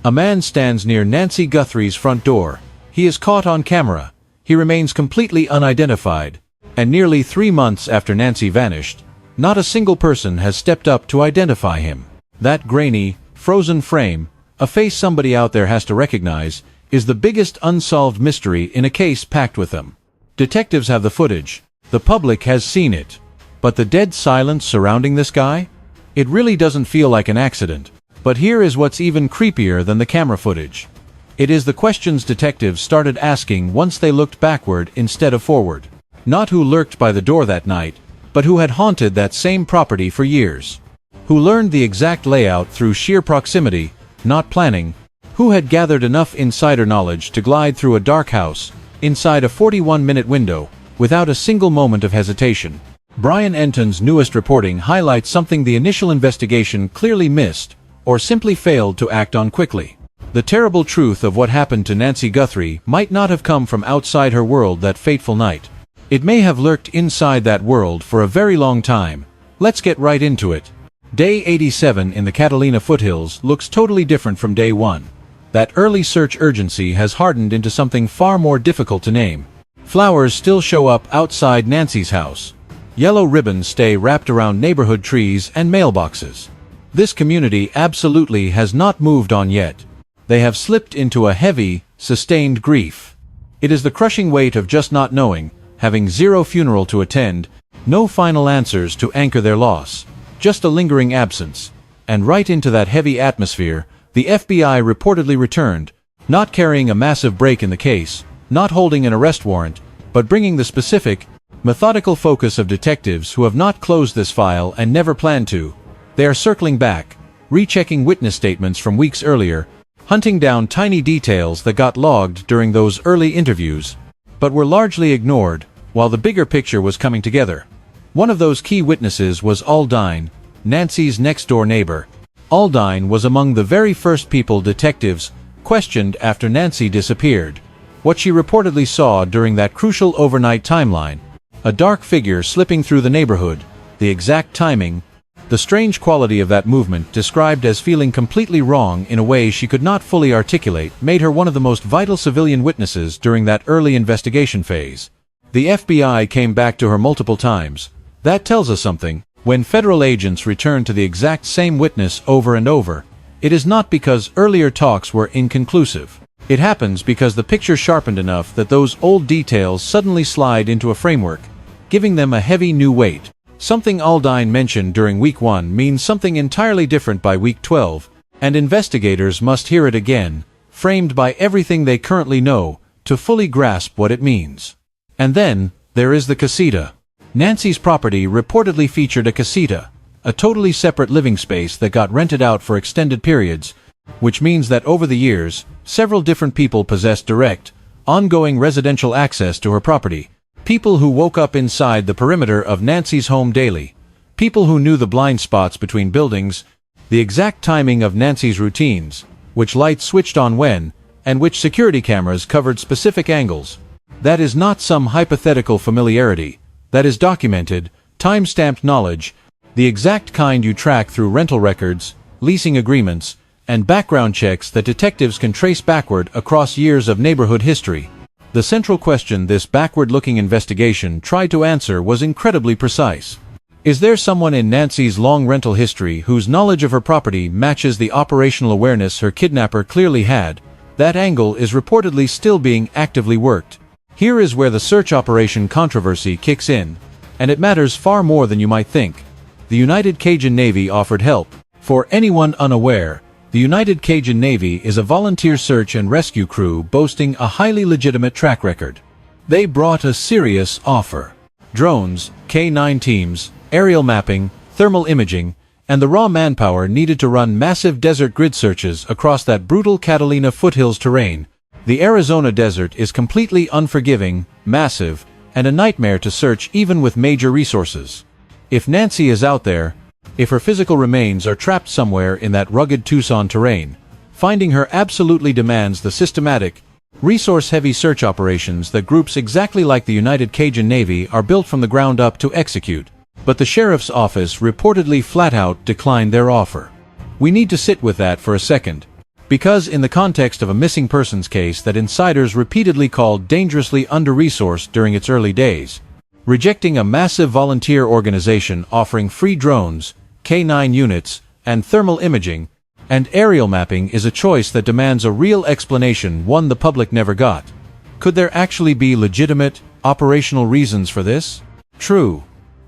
A man stands near Nancy Guthrie's front door. He is caught on camera. He remains completely unidentified. And nearly 3 months after Nancy vanished, not a single person has stepped up to identify him. That grainy, frozen frame, a face somebody out there has to recognize, is the biggest unsolved mystery in a case packed with them. Detectives have the footage. The public has seen it. But the dead silence surrounding this guy? It really doesn't feel like an accident. But here is what's even creepier than the camera footage. It is the questions detectives started asking once they looked backward instead of forward. Not who lurked by the door that night, but who had haunted that same property for years. Who learned the exact layout through sheer proximity, not planning. Who had gathered enough insider knowledge to glide through a dark house, inside a 41-minute window, without a single moment of hesitation. Brian Enton's newest reporting highlights something the initial investigation clearly missed, or simply failed to act on quickly. The terrible truth of what happened to Nancy Guthrie might not have come from outside her world that fateful night. It may have lurked inside that world for a very long time. Let's get right into it. Day 87 in the Catalina foothills looks totally different from day 1. That early search urgency has hardened into something far more difficult to name. Flowers still show up outside Nancy's house. Yellow ribbons stay wrapped around neighborhood trees and mailboxes. This community absolutely has not moved on yet. They have slipped into a heavy, sustained grief. It is the crushing weight of just not knowing, having zero funeral to attend, no final answers to anchor their loss, just a lingering absence. And right into that heavy atmosphere, the FBI reportedly returned, not carrying a massive break in the case, not holding an arrest warrant, but bringing the specific, methodical focus of detectives who have not closed this file and never plan to. They are circling back, rechecking witness statements from weeks earlier, hunting down tiny details that got logged during those early interviews, but were largely ignored while the bigger picture was coming together. One of those key witnesses was Aldine, Nancy's next-door neighbor. Aldine was among the very first people detectives questioned after Nancy disappeared. What she reportedly saw during that crucial overnight timeline, a dark figure slipping through the neighborhood, the exact timing, the strange quality of that movement described as feeling completely wrong in a way she could not fully articulate, made her one of the most vital civilian witnesses during that early investigation phase. The FBI came back to her multiple times. That tells us something. When federal agents return to the exact same witness over and over, it is not because earlier talks were inconclusive. It happens because the picture sharpened enough that those old details suddenly slide into a framework, giving them a heavy new weight. Something Aldine mentioned during week 1 means something entirely different by week 12, and investigators must hear it again, framed by everything they currently know, to fully grasp what it means. And then, there is the casita. Nancy's property reportedly featured a casita, a totally separate living space that got rented out for extended periods, which means that over the years, several different people possessed direct, ongoing residential access to her property. People who woke up inside the perimeter of Nancy's home daily. People who knew the blind spots between buildings, the exact timing of Nancy's routines, which lights switched on when, and which security cameras covered specific angles. That is not some hypothetical familiarity. That is documented, time-stamped knowledge, the exact kind you track through rental records, leasing agreements, and background checks that detectives can trace backward across years of neighborhood history. The central question this backward-looking investigation tried to answer was incredibly precise. Is there someone in Nancy's long rental history whose knowledge of her property matches the operational awareness her kidnapper clearly had? That angle is reportedly still being actively worked. Here is where the search operation controversy kicks in, and it matters far more than you might think. The United Cajun Navy offered help. For anyone unaware, the United Cajun Navy is a volunteer search and rescue crew boasting a highly legitimate track record. They brought a serious offer. Drones, K-9 teams, aerial mapping, thermal imaging, and the raw manpower needed to run massive desert grid searches across that brutal Catalina foothills terrain. The Arizona desert is completely unforgiving, massive, and a nightmare to search even with major resources. If Nancy is out there, if her physical remains are trapped somewhere in that rugged Tucson terrain, finding her absolutely demands the systematic, resource-heavy search operations that groups exactly like the United Cajun Navy are built from the ground up to execute. But the sheriff's office reportedly flat-out declined their offer. We need to sit with that for a second. Because in the context of a missing persons case that insiders repeatedly called dangerously under-resourced during its early days, rejecting a massive volunteer organization offering free drones, K9 units, and thermal imaging, and aerial mapping is a choice that demands a real explanation, one the public never got. Could there actually be legitimate, operational reasons for this? True.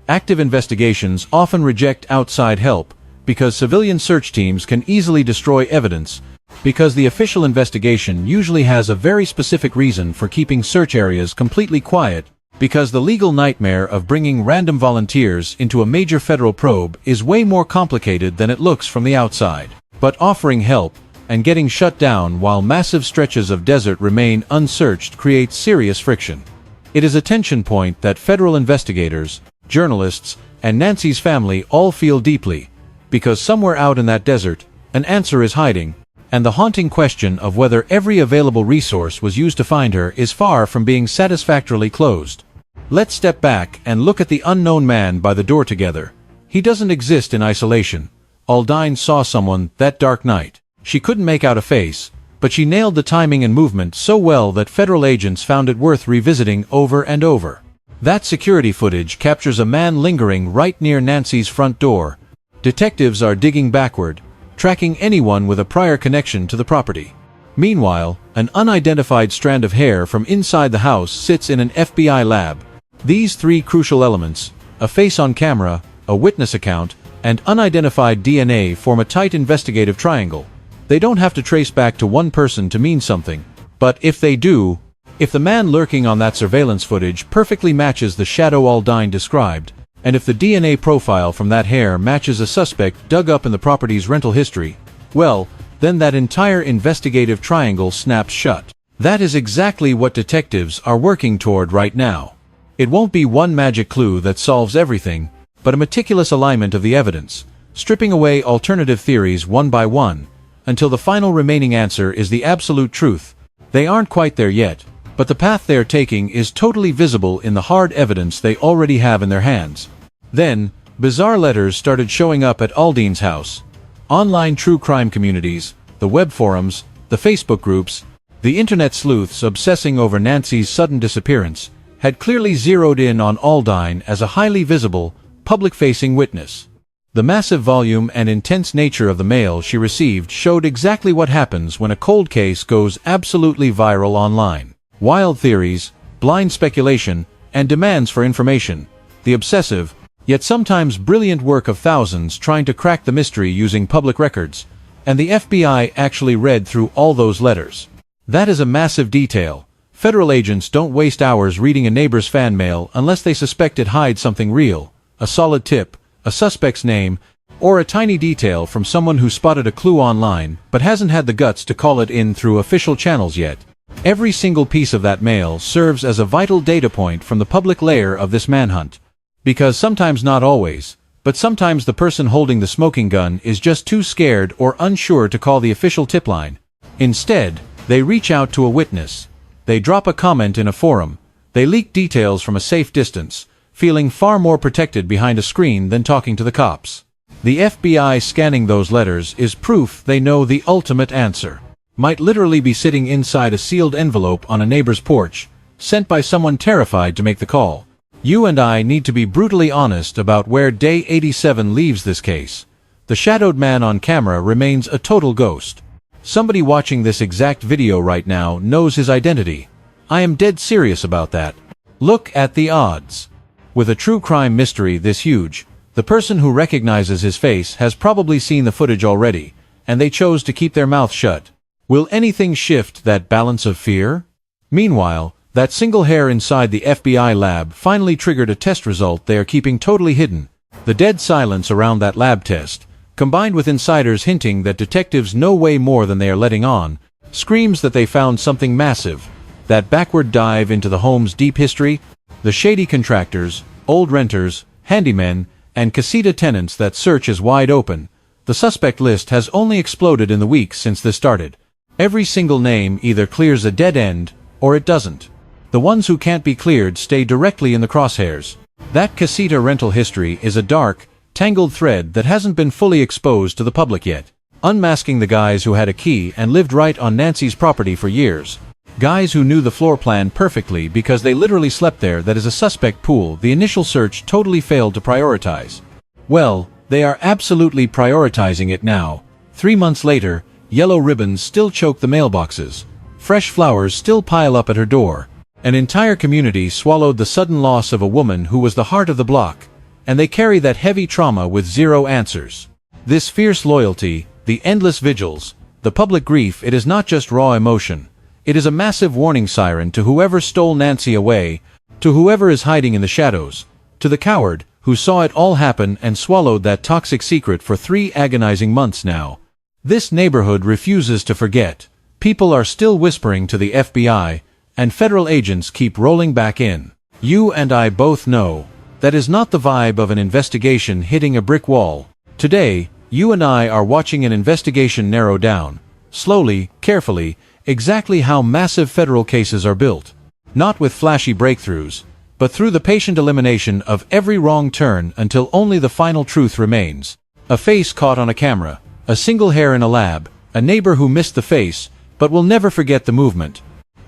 Active investigations often reject outside help, because civilian search teams can easily destroy evidence, because the official investigation usually has a very specific reason for keeping search areas completely quiet, because the legal nightmare of bringing random volunteers into a major federal probe is way more complicated than it looks from the outside. But offering help and getting shut down while massive stretches of desert remain unsearched creates serious friction. It is a tension point that federal investigators, journalists, and Nancy's family all feel deeply, because somewhere out in that desert, an answer is hiding, and the haunting question of whether every available resource was used to find her is far from being satisfactorily closed. Let's step back and look at the unknown man by the door together. He doesn't exist in isolation. Aldine saw someone that dark night. She couldn't make out a face, but she nailed the timing and movement so well that federal agents found it worth revisiting over and over. That security footage captures a man lingering right near Nancy's front door. Detectives are digging backward, tracking anyone with a prior connection to the property. Meanwhile, an unidentified strand of hair from inside the house sits in an FBI lab. These three crucial elements, a face on camera, a witness account, and unidentified DNA, form a tight investigative triangle. They don't have to trace back to one person to mean something, but if they do, if the man lurking on that surveillance footage perfectly matches the shadow Aldine described, and if the DNA profile from that hair matches a suspect dug up in the property's rental history, well, then that entire investigative triangle snaps shut. That is exactly what detectives are working toward right now. It won't be one magic clue that solves everything, but a meticulous alignment of the evidence, stripping away alternative theories one by one, until the final remaining answer is the absolute truth. They aren't quite there yet, but the path they're taking is totally visible in the hard evidence they already have in their hands. Then, bizarre letters started showing up at Aldine's house. Online true crime communities, the web forums, the Facebook groups, the internet sleuths obsessing over Nancy's sudden disappearance, had clearly zeroed in on Aldine as a highly visible, public-facing witness. The massive volume and intense nature of the mail she received showed exactly what happens when a cold case goes absolutely viral online. Wild theories, blind speculation, and demands for information. The obsessive, yet sometimes brilliant work of thousands trying to crack the mystery using public records. And the FBI actually read through all those letters. That is a massive detail. Federal agents don't waste hours reading a neighbor's fan mail unless they suspect it hides something real, a solid tip, a suspect's name, or a tiny detail from someone who spotted a clue online but hasn't had the guts to call it in through official channels yet. Every single piece of that mail serves as a vital data point from the public layer of this manhunt. Because sometimes, not always, but sometimes the person holding the smoking gun is just too scared or unsure to call the official tip line. Instead, they reach out to a witness. They drop a comment in a forum. They leak details from a safe distance, feeling far more protected behind a screen than talking to the cops. The FBI scanning those letters is proof they know the ultimate answer. Might literally be sitting inside a sealed envelope on a neighbor's porch, sent by someone terrified to make the call. You and I need to be brutally honest about where day 87 leaves this case. The shadowed man on camera remains a total ghost. Somebody watching this exact video right now knows his identity. I am dead serious about that. Look at the odds. With a true crime mystery this huge, the person who recognizes his face has probably seen the footage already, and they chose to keep their mouth shut. Will anything shift that balance of fear? Meanwhile, that single hair inside the FBI lab finally triggered a test result they are keeping totally hidden. The dead silence around that lab test, combined with insiders hinting that detectives know way more than they are letting on, screams that they found something massive. That backward dive into the home's deep history, the shady contractors, old renters, handymen, and casita tenants. That search is wide open. The suspect list has only exploded in the weeks since this started. Every single name either clears a dead end, or it doesn't. The ones who can't be cleared stay directly in the crosshairs. That casita rental history is a dark, tangled thread that hasn't been fully exposed to the public yet. unmasking the guys who had a key and lived right on Nancy's property for years. Guys who knew the floor plan perfectly because they literally slept there. That is a suspect pool the initial search totally failed to prioritize. Well, they are absolutely prioritizing it now. 3 months later, yellow ribbons still choke the mailboxes. Fresh flowers still pile up at her door. An entire community swallowed the sudden loss of a woman who was the heart of the block, and they carry that heavy trauma with zero answers. This fierce loyalty, the endless vigils, the public grief, it is not just raw emotion. It is a massive warning siren to whoever stole Nancy away, to whoever is hiding in the shadows, to the coward who saw it all happen and swallowed that toxic secret for 3 agonizing months now. This neighborhood refuses to forget. People are still whispering to the FBI, and federal agents keep rolling back in. You and I both know that is not the vibe of an investigation hitting a brick wall. Today, you and I are watching an investigation narrow down, slowly, carefully, exactly how massive federal cases are built. Not with flashy breakthroughs, but through the patient elimination of every wrong turn until only the final truth remains. A face caught on a camera, a single hair in a lab, a neighbor who missed the face, but will never forget the movement.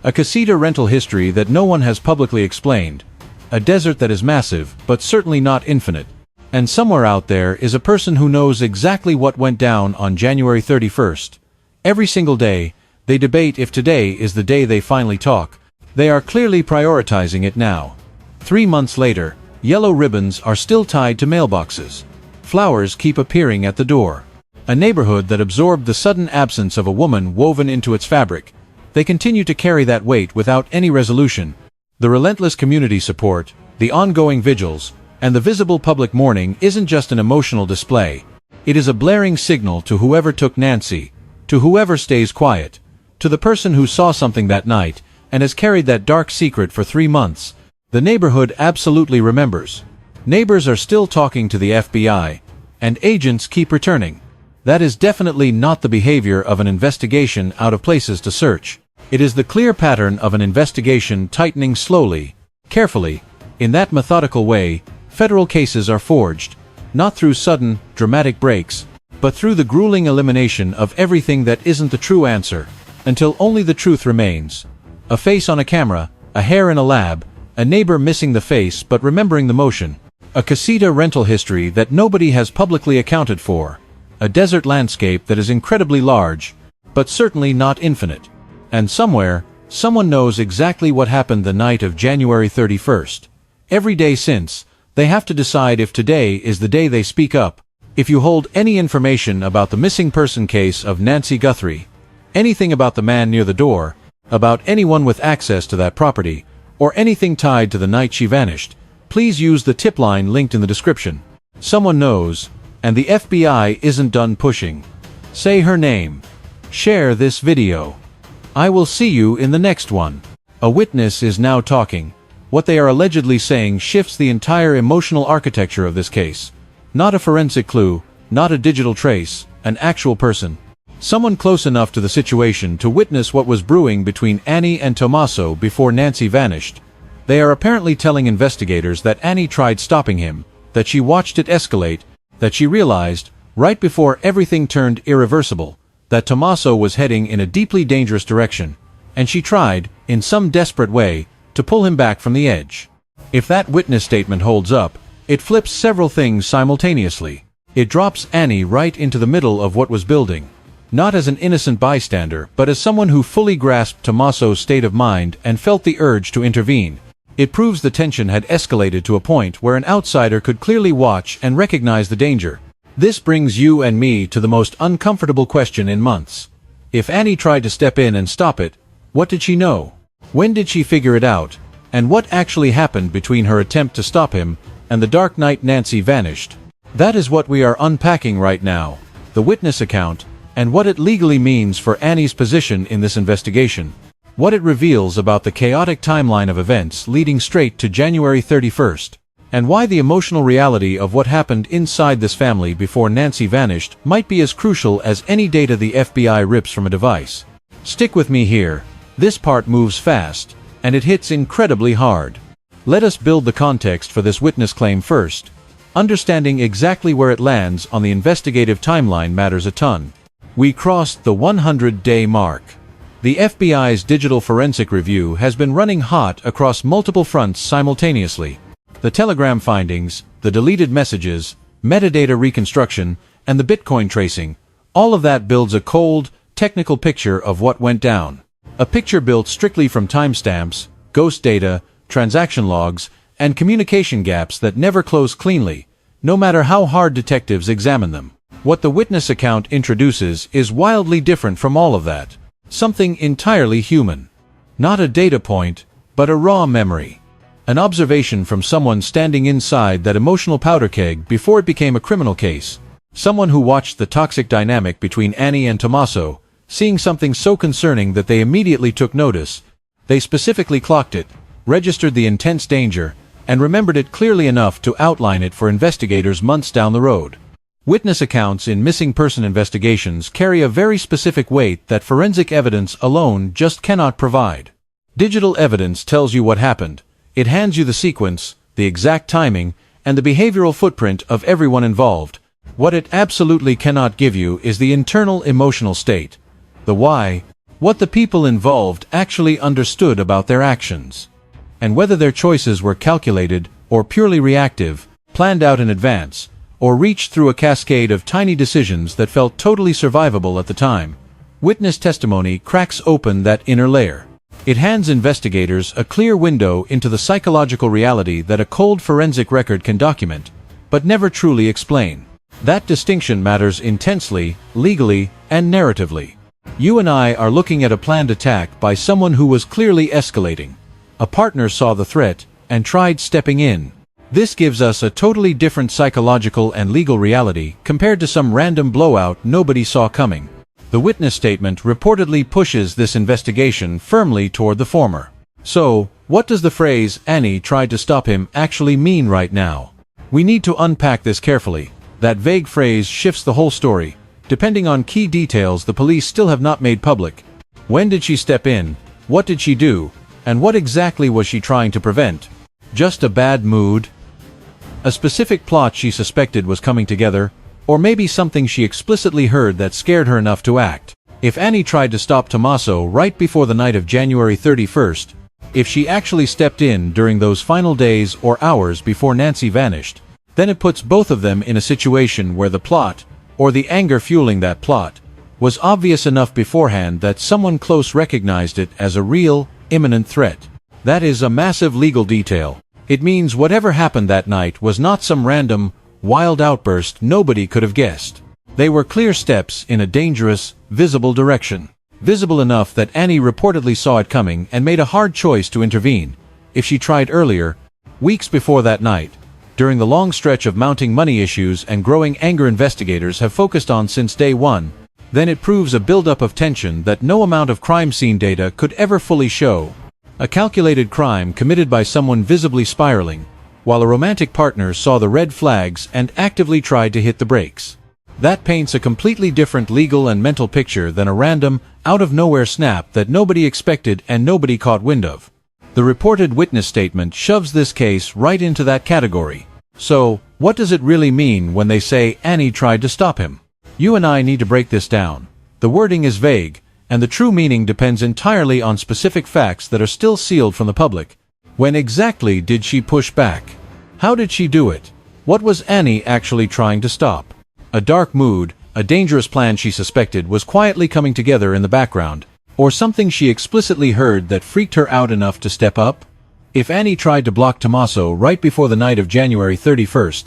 A casita rental history that no one has publicly explained. A desert that is massive, but certainly not infinite. And somewhere out there is a person who knows exactly what went down on January 31st. Every single day, they debate if today is the day they finally talk. They are clearly prioritizing it now. 3 months later, yellow ribbons are still tied to mailboxes. Flowers keep appearing at the door. A neighborhood that absorbed the sudden absence of a woman woven into its fabric. They continue to carry that weight without any resolution. The relentless community support, the ongoing vigils, and the visible public mourning isn't just an emotional display. It is a blaring signal to whoever took Nancy, to whoever stays quiet, to the person who saw something that night and has carried that dark secret for 3 months. The neighborhood absolutely remembers. Neighbors are still talking to the FBI, and agents keep returning. That is definitely not the behavior of an investigation out of places to search. It is the clear pattern of an investigation tightening slowly, carefully. In that methodical way, federal cases are forged, not through sudden, dramatic breaks, but through the grueling elimination of everything that isn't the true answer, until only the truth remains. A face on a camera, a hair in a lab, a neighbor missing the face but remembering the motion. A casita rental history that nobody has publicly accounted for. A desert landscape that is incredibly large, but certainly not infinite. And somewhere, someone knows exactly what happened the night of January 31st. Every day since, they have to decide if today is the day they speak up. If you hold any information about the missing person case of Nancy Guthrie, anything about the man near the door, about anyone with access to that property, or anything tied to the night she vanished, please use the tip line linked in the description. Someone knows, and the FBI isn't done pushing. Say her name. Share this video. I will see you in the next one. A witness is now talking. What they are allegedly saying shifts the entire emotional architecture of this case. Not a forensic clue, not a digital trace, an actual person. Someone close enough to the situation to witness what was brewing between Annie and Tommaso before Nancy vanished. They are apparently telling investigators that Annie tried stopping him, that she watched it escalate, that she realized, right before everything turned irreversible, that Tommaso was heading in a deeply dangerous direction, and she tried, in some desperate way, to pull him back from the edge. If that witness statement holds up, it flips several things simultaneously. It drops Annie right into the middle of what was building. Not as an innocent bystander, but as someone who fully grasped Tommaso's state of mind and felt the urge to intervene. It proves the tension had escalated to a point where an outsider could clearly watch and recognize the danger. This brings you and me to the most uncomfortable question in months. If Annie tried to step in and stop it, what did she know? When did she figure it out? And what actually happened between her attempt to stop him and the dark night Nancy vanished? That is what we are unpacking right now. The witness account, and what it legally means for Annie's position in this investigation. What it reveals about the chaotic timeline of events leading straight to January 31st. And why the emotional reality of what happened inside this family before Nancy vanished might be as crucial as any data the FBI rips from a device. Stick with me here. This part moves fast, and it hits incredibly hard. Let us build the context for this witness claim first. Understanding exactly where it lands on the investigative timeline matters a ton. We crossed the 100-day mark. The FBI's digital forensic review has been running hot across multiple fronts simultaneously. The telegram findings, the deleted messages, metadata reconstruction, and the Bitcoin tracing, all of that builds a cold, technical picture of what went down. A picture built strictly from timestamps, ghost data, transaction logs, and communication gaps that never close cleanly, no matter how hard detectives examine them. What the witness account introduces is wildly different from all of that. Something entirely human. Not a data point, but a raw memory. An observation from someone standing inside that emotional powder keg before it became a criminal case. Someone who watched the toxic dynamic between Annie and Tommaso, seeing something so concerning that they immediately took notice. They specifically clocked it, registered the intense danger, and remembered it clearly enough to outline it for investigators months down the road. Witness accounts in missing person investigations carry a very specific weight that forensic evidence alone just cannot provide. Digital evidence tells you what happened. It hands you the sequence, the exact timing, and the behavioral footprint of everyone involved. What it absolutely cannot give you is the internal emotional state. The why, what the people involved actually understood about their actions. And whether their choices were calculated or purely reactive, planned out in advance, or reached through a cascade of tiny decisions that felt totally survivable at the time. Witness testimony cracks open that inner layer. It hands investigators a clear window into the psychological reality that a cold forensic record can document, but never truly explain. That distinction matters intensely, legally, and narratively. You and I are looking at a planned attack by someone who was clearly escalating. A partner saw the threat and tried stepping in. This gives us a totally different psychological and legal reality compared to some random blowout nobody saw coming. The witness statement reportedly pushes this investigation firmly toward the former. So, what does the phrase, "Annie tried to stop him," actually mean right now? We need to unpack this carefully. That vague phrase shifts the whole story, depending on key details the police still have not made public. When did she step in? What did she do? And what exactly was she trying to prevent? Just a bad mood? A specific plot she suspected was coming together? Or maybe something she explicitly heard that scared her enough to act? If Annie tried to stop Tommaso right before the night of January 31st, if she actually stepped in during those final days or hours before Nancy vanished, then it puts both of them in a situation where the plot, or the anger fueling that plot, was obvious enough beforehand that someone close recognized it as a real, imminent threat. That is a massive legal detail. It means whatever happened that night was not some random, wild outburst nobody could have guessed. They were clear steps in a dangerous, visible direction. Visible enough that Annie reportedly saw it coming and made a hard choice to intervene. If she tried earlier, weeks before that night, during the long stretch of mounting money issues and growing anger investigators have focused on since day one, then it proves a buildup of tension that no amount of crime scene data could ever fully show. A calculated crime committed by someone visibly spiraling, while a romantic partner saw the red flags and actively tried to hit the brakes. That paints a completely different legal and mental picture than a random, out-of-nowhere snap that nobody expected and nobody caught wind of. The reported witness statement shoves this case right into that category. So, what does it really mean when they say Annie tried to stop him? You and I need to break this down. The wording is vague, and the true meaning depends entirely on specific facts that are still sealed from the public. When exactly did she push back? How did she do it? What was Annie actually trying to stop? A dark mood, a dangerous plan she suspected was quietly coming together in the background, or something she explicitly heard that freaked her out enough to step up? If Annie tried to block Tommaso right before the night of January 31st,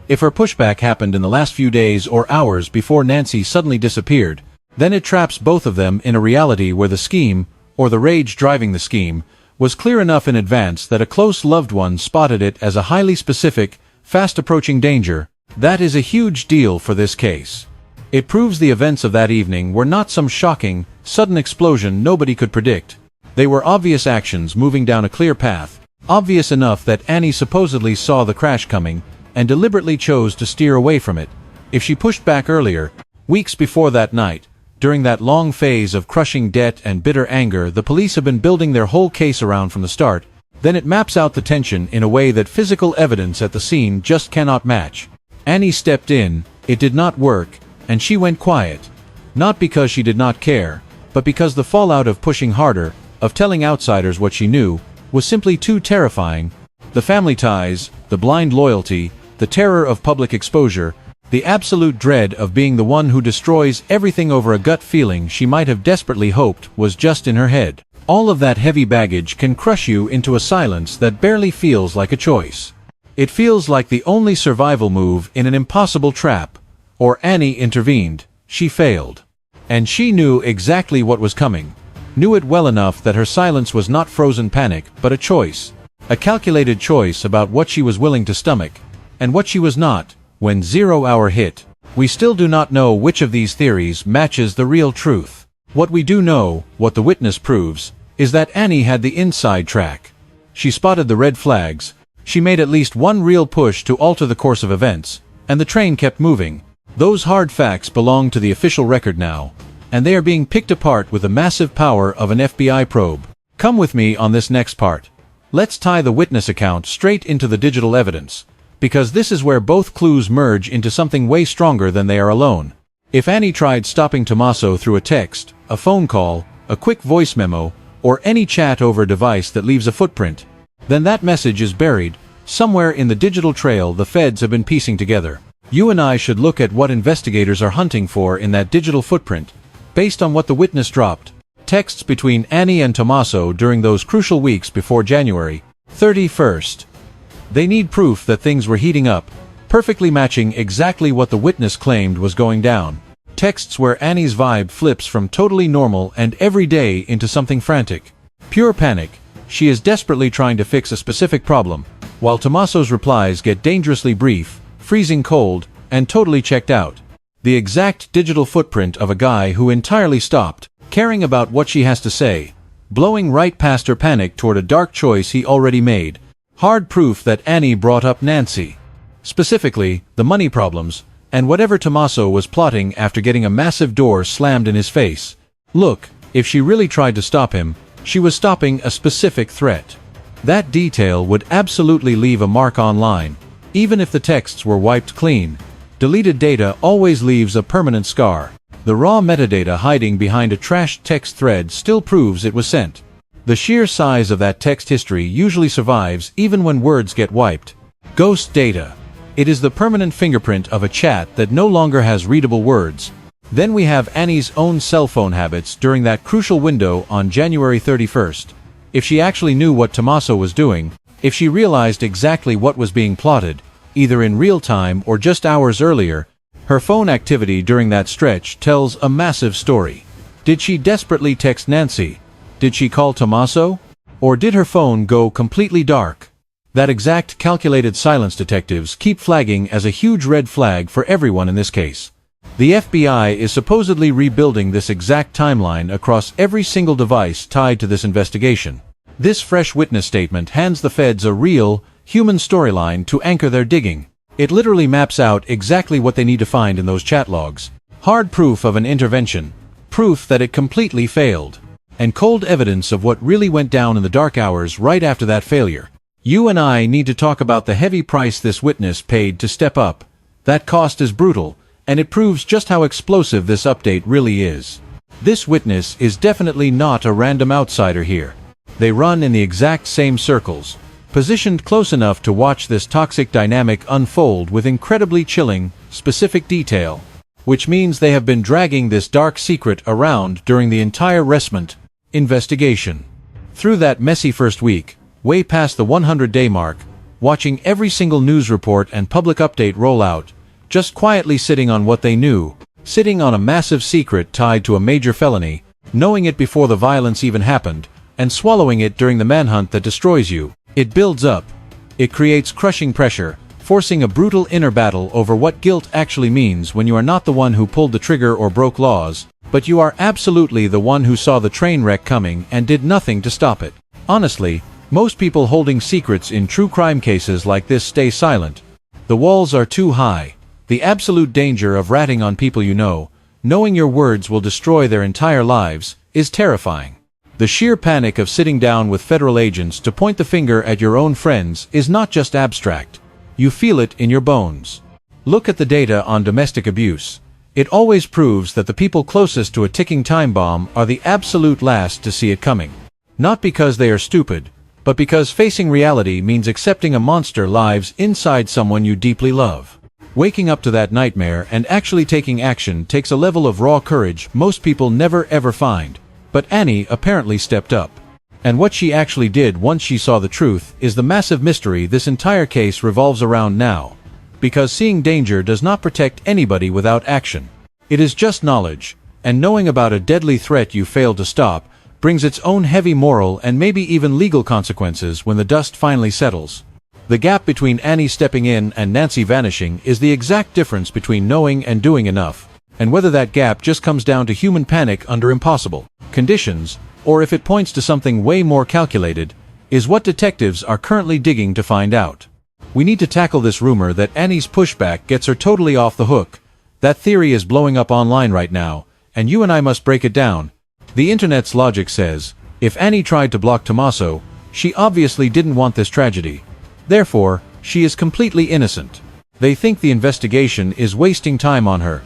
if her pushback happened in the last few days or hours before Nancy suddenly disappeared, then it traps both of them in a reality where the scheme, or the rage driving the scheme, was clear enough in advance that a close loved one spotted it as a highly specific, fast-approaching danger. That is a huge deal for this case. It proves the events of that evening were not some shocking, sudden explosion nobody could predict. They were obvious actions moving down a clear path, obvious enough that Annie supposedly saw the crash coming, and deliberately chose to steer away from it. If she pushed back earlier, weeks before that night, during that long phase of crushing debt and bitter anger the police have been building their whole case around from the start, then it maps out the tension in a way that physical evidence at the scene just cannot match. Annie stepped in, it did not work, and she went quiet. Not because she did not care, but because the fallout of pushing harder, of telling outsiders what she knew, was simply too terrifying. The family ties, the blind loyalty, the terror of public exposure, the absolute dread of being the one who destroys everything over a gut feeling she might have desperately hoped was just in her head. All of that heavy baggage can crush you into a silence that barely feels like a choice. It feels like the only survival move in an impossible trap. Or Annie intervened. She failed. And she knew exactly what was coming. Knew it well enough that her silence was not frozen panic, but a choice. A calculated choice about what she was willing to stomach, and what she was not. When 0 hour hit, we still do not know which of these theories matches the real truth. What we do know, what the witness proves, is that Annie had the inside track. She spotted the red flags, she made at least one real push to alter the course of events, and the train kept moving. Those hard facts belong to the official record now, and they are being picked apart with the massive power of an FBI probe. Come with me on this next part. Let's tie the witness account straight into the digital evidence, because this is where both clues merge into something way stronger than they are alone. If Annie tried stopping Tommaso through a text, a phone call, a quick voice memo, or any chat over a device that leaves a footprint, then that message is buried, somewhere in the digital trail the feds have been piecing together. You and I should look at what investigators are hunting for in that digital footprint, based on what the witness dropped. Texts between Annie and Tommaso during those crucial weeks before January 31st. They need proof that things were heating up, perfectly matching exactly what the witness claimed was going down. Texts where Annie's vibe flips from totally normal and everyday into something frantic. Pure panic. She is desperately trying to fix a specific problem, while Tommaso's replies get dangerously brief, freezing cold, and totally checked out. The exact digital footprint of a guy who entirely stopped caring about what she has to say, blowing right past her panic toward a dark choice he already made. Hard proof that Annie brought up Nancy. Specifically, the money problems, and whatever Tommaso was plotting after getting a massive door slammed in his face. Look, if she really tried to stop him, she was stopping a specific threat. That detail would absolutely leave a mark online, even if the texts were wiped clean. Deleted data always leaves a permanent scar. The raw metadata hiding behind a trashed text thread still proves it was sent. The sheer size of that text history usually survives even when words get wiped. Ghost data. It is the permanent fingerprint of a chat that no longer has readable words. Then we have Annie's own cell phone habits during that crucial window on January 31st. If she actually knew what Tommaso was doing, if she realized exactly what was being plotted, either in real time or just hours earlier, her phone activity during that stretch tells a massive story. Did she desperately text Nancy? Did she call Tommaso? Or did her phone go completely dark? That exact calculated silence detectives keep flagging as a huge red flag for everyone in this case. The FBI is supposedly rebuilding this exact timeline across every single device tied to this investigation. This fresh witness statement hands the feds a real, human storyline to anchor their digging. It literally maps out exactly what they need to find in those chat logs. Hard proof of an intervention. Proof that it completely failed. And cold evidence of what really went down in the dark hours right after that failure. You and I need to talk about the heavy price this witness paid to step up. That cost is brutal, and it proves just how explosive this update really is. This witness is definitely not a random outsider here. They run in the exact same circles, positioned close enough to watch this toxic dynamic unfold with incredibly chilling, specific detail, which means they have been dragging this dark secret around during the entire Resmont investigation. Through that messy first week, way past the 100-day mark, watching every single news report and public update roll out, just quietly sitting on what they knew, sitting on a massive secret tied to a major felony, knowing it before the violence even happened, and swallowing it during the manhunt that destroys you. It builds up. It creates crushing pressure, forcing a brutal inner battle over what guilt actually means when you are not the one who pulled the trigger or broke laws, but you are absolutely the one who saw the train wreck coming and did nothing to stop it. Honestly, most people holding secrets in true crime cases like this stay silent. The walls are too high. The absolute danger of ratting on people you know, knowing your words will destroy their entire lives, is terrifying. The sheer panic of sitting down with federal agents to point the finger at your own friends is not just abstract. You feel it in your bones. Look at the data on domestic abuse. It always proves that the people closest to a ticking time bomb are the absolute last to see it coming. Not because they are stupid, but because facing reality means accepting a monster lives inside someone you deeply love. Waking up to that nightmare and actually taking action takes a level of raw courage most people never ever find. But Annie apparently stepped up. And what she actually did once she saw the truth is the massive mystery this entire case revolves around now. Because seeing danger does not protect anybody without action. It is just knowledge, and knowing about a deadly threat you failed to stop brings its own heavy moral and maybe even legal consequences when the dust finally settles. The gap between Annie stepping in and Nancy vanishing is the exact difference between knowing and doing enough, and whether that gap just comes down to human panic under impossible conditions, or if it points to something way more calculated, is what detectives are currently digging to find out. We need to tackle this rumor that Annie's pushback gets her totally off the hook. That theory is blowing up online right now, and you and I must break it down. The internet's logic says, if Annie tried to block Tommaso, she obviously didn't want this tragedy. Therefore, she is completely innocent. They think the investigation is wasting time on her.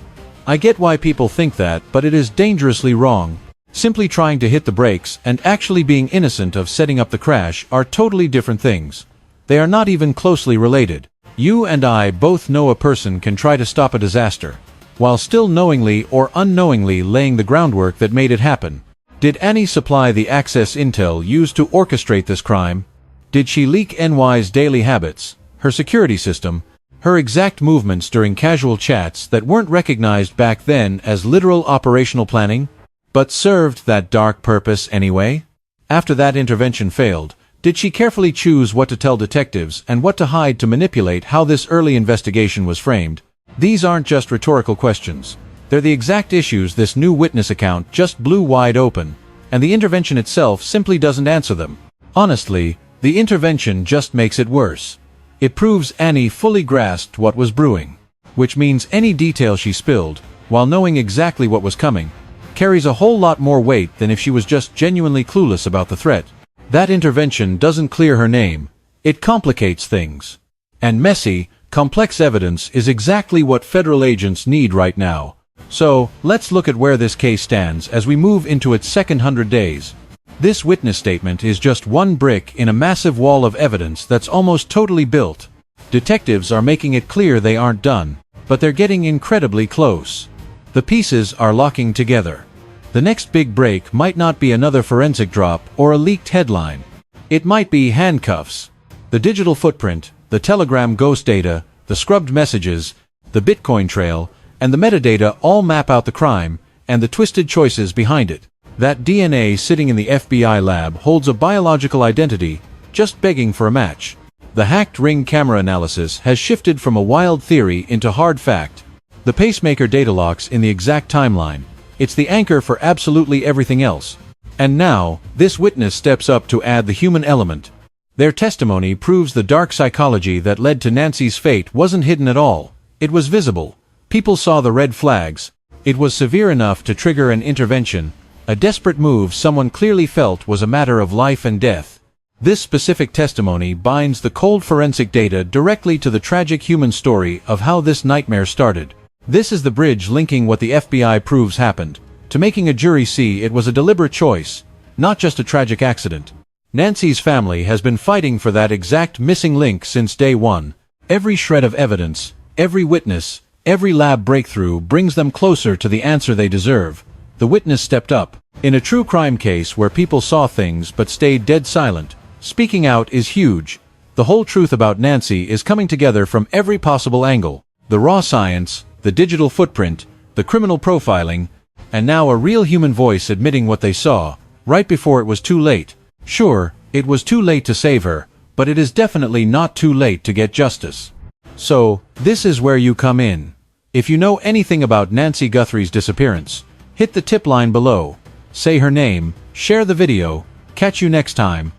I get why people think that, but it is dangerously wrong. Simply trying to hit the brakes and actually being innocent of setting up the crash are totally different things. They are not even closely related. You and I both know a person can try to stop a disaster, while still knowingly or unknowingly laying the groundwork that made it happen. Did Annie supply the access intel used to orchestrate this crime? Did she leak NY's daily habits, her security system, her exact movements during casual chats that weren't recognized back then as literal operational planning, but served that dark purpose anyway? After that intervention failed, did she carefully choose what to tell detectives and what to hide to manipulate how this early investigation was framed? These aren't just rhetorical questions. They're the exact issues this new witness account just blew wide open, and the intervention itself simply doesn't answer them. Honestly, the intervention just makes it worse. It proves Annie fully grasped what was brewing, which means any detail she spilled, while knowing exactly what was coming, carries a whole lot more weight than if she was just genuinely clueless about the threat. That intervention doesn't clear her name, it complicates things. And messy, complex evidence is exactly what federal agents need right now. So, let's look at where this case stands as we move into its second 100 days. This witness statement is just one brick in a massive wall of evidence that's almost totally built. Detectives are making it clear they aren't done, but they're getting incredibly close. The pieces are locking together. The next big break might not be another forensic drop or a leaked headline. It might be handcuffs. The digital footprint, the Telegram ghost data, the scrubbed messages, the Bitcoin trail, and the metadata all map out the crime and the twisted choices behind it. That DNA sitting in the FBI lab holds a biological identity, just begging for a match. The hacked Ring camera analysis has shifted from a wild theory into hard fact. The pacemaker data locks in the exact timeline. It's the anchor for absolutely everything else. And now, this witness steps up to add the human element. Their testimony proves the dark psychology that led to Nancy's fate wasn't hidden at all. It was visible. People saw the red flags. It was severe enough to trigger an intervention, a desperate move someone clearly felt was a matter of life and death. This specific testimony binds the cold forensic data directly to the tragic human story of how this nightmare started. This is the bridge linking what the FBI proves happened, to making a jury see it was a deliberate choice, not just a tragic accident. Nancy's family has been fighting for that exact missing link since day one. Every shred of evidence, every witness, every lab breakthrough brings them closer to the answer they deserve. The witness stepped up. In a true crime case where people saw things but stayed dead silent, speaking out is huge. The whole truth about Nancy is coming together from every possible angle. The raw science, the digital footprint, the criminal profiling, and now a real human voice admitting what they saw, right before it was too late. Sure, it was too late to save her, but it is definitely not too late to get justice. So, this is where you come in. If you know anything about Nancy Guthrie's disappearance, hit the tip line below, say her name, share the video, catch you next time.